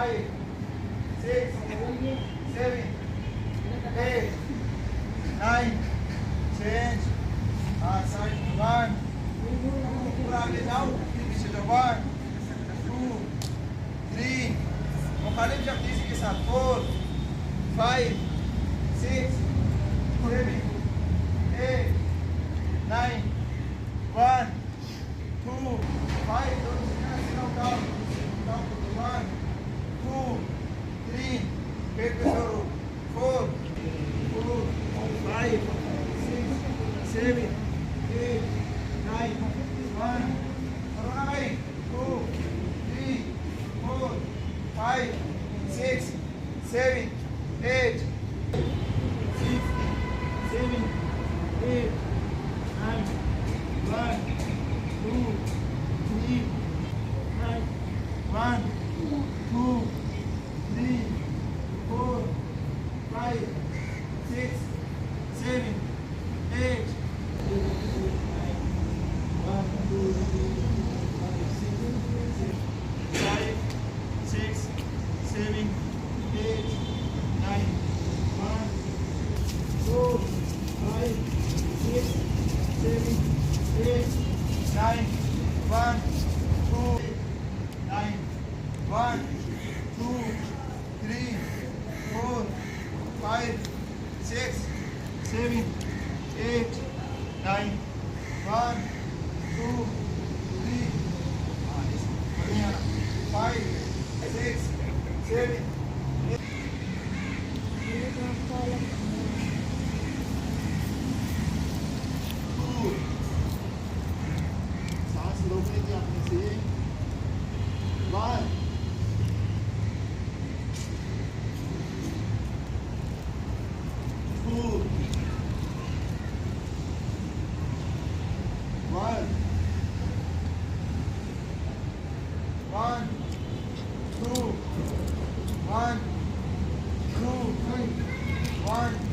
5, 6, 7, 8, 9, change. Side 1, पूरा आगे जाओ, पीछे जाओ 1, 2, 3, मुखालिफ शक्ति के साथ 4, 5, 6, 7, 8, 9, 1, 2, 5, down, 1, 2, 3, पेट पे करो 4, 5, 6, 7, 8, 9, 1, करो ना भाई 2, 3, 4, 5, 6, 7, 8, 6, 7, 8, 9, 1, 2, 3, 1, 2, 3, 4, 5, 6, 7, 8, 1, 2, 5, 6, 7, 8, 9, 1, 2, 5, 6, 7, 8, 9, 1, 2, 9, 1, 2, 3, 4, 5, 6, 7, 8, 9, 1, 2, 3, 5, 6, 7, 8. सांस रोक लीजिए अपने से 1, 2, 1, 1, 2, 1, 2, 1.